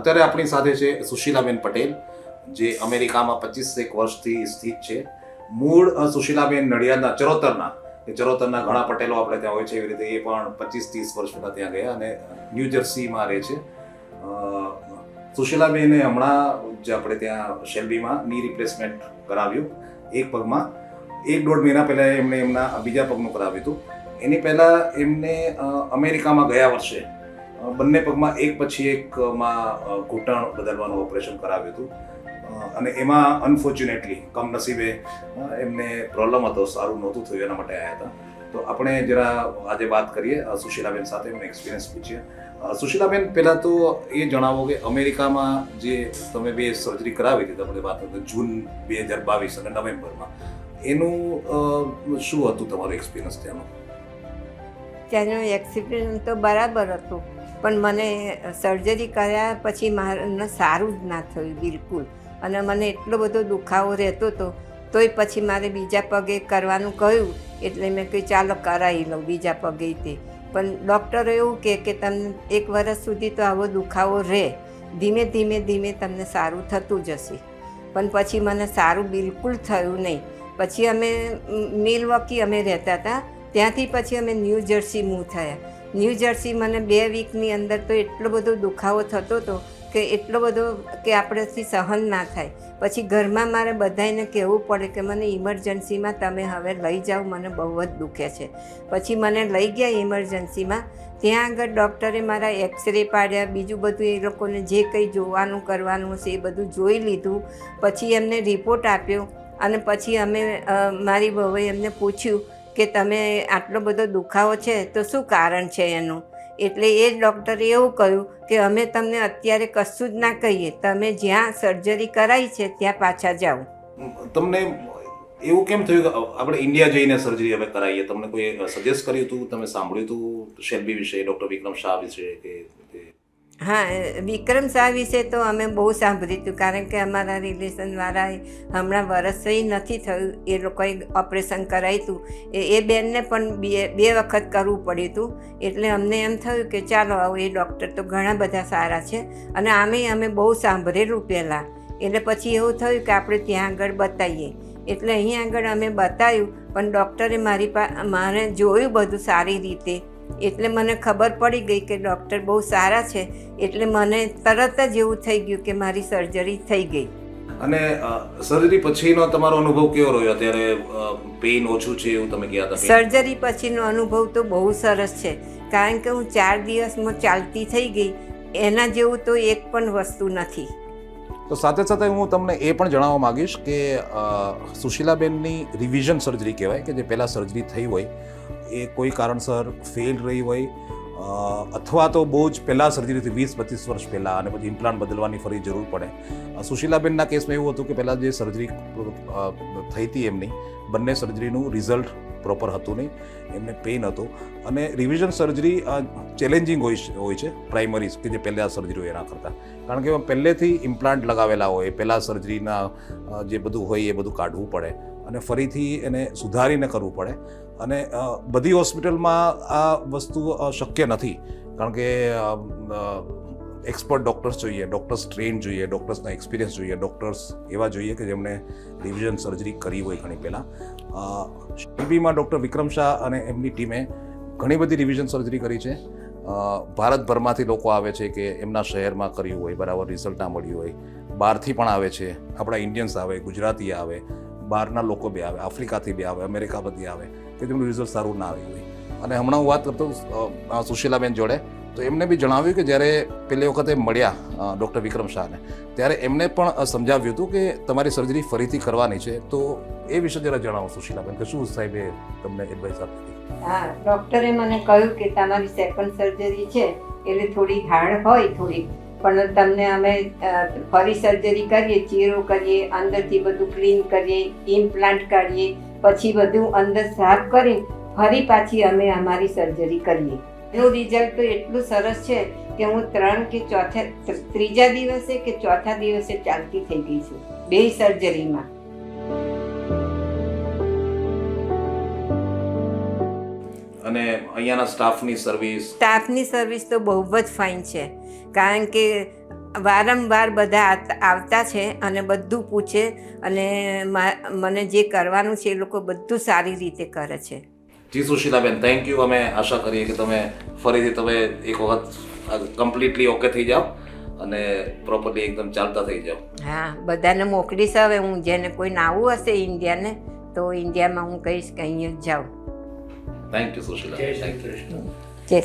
અત્યારે આપણી સાથે છે સુશીલાબેન પટેલ, જે અમેરિકામાં 25 વર્ષથી સ્થિત છે. મૂળ સુશીલાબેન નડિયાદના ચરોતરના ઘણા પટેલો આપણે ત્યાં હોય છે, એવી રીતે એ પણ 25-30 વર્ષ પહેલા ત્યાં ગયા અને ન્યૂ જર્સીમાં રહે છે. સુશીલાબેને હમણાં જે આપણે ત્યાં શેલ્બીમાં ની રિપ્લેસમેન્ટ કરાવ્યું એક પગમાં. 1-1.5 મહિના પહેલા એમણે એમના બીજા પગનું કરાવ્યું હતું. એની પહેલા એમને અમેરિકામાં ગયા વર્ષે બંને પગમાં એક પછી એકમાં ઘૂંટણ બદલવાનું ઓપરેશન કરાવ્યું હતું અને એમાં અનફોર્ચ્યુનેટલી કમનસીબે એમને પ્રોબ્લેમ હતો, સારું નહોતું થયું, એના માટે આવ્યા હતા. તો આપણે જરા આજે વાત કરીએ સુશીલાબેન સાથે, એમનો એક્સપિરિયન્સ પૂછીએ. સુશીલાબેન, પહેલાં તો એ જણાવો કે અમેરિકામાં જે તમે બે સર્જરી કરાવી હતી, તમને વાત હતી જૂન 2022 અને નવેમ્બરમાં, એનું શું હતું તમારું એક્સપિરિયન્સ ત્યાંનું? ત્યાંનું એક્સપિરિયન્સ તો બરાબર હતું, પણ મને સર્જરી કર્યા પછી મારે સારું જ ના થયું બિલકુલ. અને મને એટલો બધો દુખાવો રહેતો હતો, તોય પછી મારે બીજા પગે કરવાનું કહ્યું, એટલે મેં કહ્યું ચાલો કરાવી લઉં બીજા પગે. તે પણ ડૉક્ટરો એવું કે તમને 1 વર્ષ સુધી તો આવો દુખાવો રહે, ધીમે ધીમે તમને સારું થતું જશે. પણ પછી મને સારું બિલકુલ થયું નહીં. પછી અમે મિલવોકી અમે રહેતા હતા, ત્યાંથી પછી અમે ન્યૂ જર્સી મૂવ થયા. ન્યૂ જર્સી મને 2 વીકની અંદર તો એટલો બધો દુખાવો થતો હતો કે એટલો બધો કે આપણેથી સહન ના થાય. પછી ઘરમાં મારે બધાને કહેવું પડે કે મને ઇમરજન્સીમાં તમે હવે લઈ જાઓ, મને બહુ જ દુખે છે. પછી મને લઈ ગયા ઇમરજન્સીમાં. ત્યાં આગળ ડૉક્ટરે મારા એક્સરે પાડ્યા, બીજું બધું એ લોકોને જે કંઈ જોવાનું કરવાનું હશે એ બધું જોઈ લીધું. પછી એમને રિપોર્ટ આપ્યો અને પછી અમે મારી વહુએ એમને પૂછ્યું કે તમે આટલો બધો દુખાવો છે તો શું કારણ છે એનું? એટલે એ જ ડૉક્ટરે એવું કહ્યું કે અમે તમને અત્યારે કશું જ ના કહીએ, તમે જ્યાં સર્જરી કરાવી છે ત્યાં પાછા જાઓ. તમને એવું કેમ થયું કે આપણે ઇન્ડિયા જઈને સર્જરી હવે કરાવીએ? તમને કોઈ સજેસ્ટ કર્યું હતું? તમે સાંભળ્યું હતું શેલ્બી વિશે, ડૉક્ટર વિક્રમ શાહ વિશે? કે હા, વિક્રમ શાહ વિશે તો અમે બહુ સાંભળ્યું હતું, કારણ કે અમારા રિલેશનવાળાએ હમણાં વર્ષે નથી થયું, એ લોકોએ ઓપરેશન કરાવ્યું હતું. એ બેનને પણ બે વખત કરવું પડ્યું હતું. એટલે અમને એમ થયું કે ચાલો આવું, એ ડૉક્ટર તો ઘણા બધા સારા છે અને આમેય અમે બહુ સાંભળેલું પહેલાં. એટલે પછી એવું થયું કે આપણે ત્યાં આગળ બતાવીએ. એટલે અહીંયા આગળ અમે બતાવ્યું, પણ ડૉક્ટરે મારે જોયું બધું સારી રીતે. એટલે મને ખબર પડી ગઈ કે ડૉક્ટર બહુ સારા છે. એટલે મને તરત જ એવું થઈ ગયું કે મારી સર્જરી થઈ ગઈ. અને સર્જરી પછીનો તમારો અનુભવ કેવો રહ્યો? અત્યારે પેઇન ઓછું છે એવું તમે કહેતા હતા? સર્જરી પછીનો અનુભવ તો બહુ સરસ છે, કારણ કે હું 4 દિવસમાં ચાલતી થઈ ગઈ. એના જેવું તો એક પણ વસ્તુ નથી. તો સાથે સાથે હું તમને એ પણ જણાવવા માગીશ કે સુશીલાબેનની રિવિઝન સર્જરી કહેવાય, કે જે પહેલાં સર્જરી થઈ હોય એ કોઈ કારણસર ફેલ રહી હોય, અથવા તો બહુ જ પહેલાં સર્જરી હતી 20-25 વર્ષ પહેલાં, અને પછી ઇમ્પ્લાન્ટ બદલવાની ફરી જરૂર પડે. સુશીલાબેનના કેસમાં એવું હતું કે પહેલાં જે સર્જરી થઈ હતી એમની, બંને સર્જરીનું રિઝલ્ટ પ્રોપર હતું નહીં, એમને પેઇન હતું. અને રિવિઝન સર્જરી ચેલેન્જિંગ હોય છે પ્રાઇમરી, કે જે પહેલાં સર્જરી હોય એના કરતાં, કારણ કે પહેલેથી ઇમ્પ્લાન્ટ લગાવેલા હોય, પહેલાં સર્જરીના જે બધું હોય એ બધું કાઢવું પડે અને ફરીથી એને સુધારીને કરવું પડે. અને બધી હોસ્પિટલમાં આ વસ્તુ શક્ય નથી, કારણ કે એક્સપર્ટ ડૉક્ટર્સ જોઈએ, ડૉક્ટર્સ ટ્રેન જોઈએ, ડૉક્ટર્સના એક્સપિરિયન્સ જોઈએ, ડૉક્ટર્સ એવા જોઈએ કે જેમણે રિવિઝન સર્જરી કરી હોય ઘણી પહેલાં. શિલ્પીમાં ડૉક્ટર વિક્રમ શાહ અને એમની ટીમે ઘણી બધી રિવિઝન સર્જરી કરી છે. ભારતભરમાંથી લોકો આવે છે કે એમના શહેરમાં કર્યું હોય, બરાબર રિઝલ્ટ ના મળ્યું હોય. બહારથી પણ આવે છે, આપણા ઇન્ડિયન્સ આવે, ગુજરાતી આવે, બહારના લોકો બી આવે, આફ્રિકાથી બી આવે, અમેરિકા બધી આવે, કે જેમનું રિઝલ્ટ સારું ના આવ્યું હોય. અને હમણાં હું વાત કરતો સુશીલાબેન જોડે, તો એમને બી જણાવ્યું કે જ્યારે પહેલી વખતે મળ્યા ડૉક્ટર વિક્રમ શાહને, ત્યારે એમને પણ સમજાવ્યું હતું કે તમારી સર્જરી ફરીથી કરવાની છે. તો એ વિશે જરા જણાવો સુશીલાબેન, કે શું સાહેબે તમને એડવાઇસ આપી? હા, ડૉક્ટરે મને કહ્યું કે તમારી સેકન્ડ સર્જરી છે એટલે થોડી હાર્ડ હોય થોડીક, પણ તમને અમે ફરી સર્જરી કરીએ, ચીરો કરીએ, અંદરથી બધું ક્લીન કરીએ, ઇમ્પ્લાન્ટ કાઢીએ, પછી બધું અંદર સાફ કરી ફરી પાછી અમે અમારી સર્જરી કરીએ. એનું રિઝલ્ટ તો એટલું સરસ છે કે હું 3જા દિવસે કે 4થા દિવસે ચાલતી થઈ ગઈ છું 2 સર્જરીમાં. અને અહીંયાના સ્ટાફની સર્વિસ તો બહુ જ ફાઇન છે, કારણ કે વારંવાર બધા આવતા છે અને બધું પૂછે અને મને જે કરવાનું છે એ લોકો બધું સારી રીતે કરે છે. જી સુશીલાબેન, થેન્ક યુ. અમે આશા કરીએ કે તમે ફરીથી તમે એક વખત કમ્પ્લીટલી ઓકે થઈ જાઓ અને પ્રોપરલી એકદમ ચાલતા થઈ જાઓ. હા, બધાને મોકલીશ. હવે હું જેને કોઈ આવું હશે ઇન્ડિયાને તો ઇન્ડિયામાં હું કહીશ કે અહીંયા જ જાઉં. Thank you Sushila. જય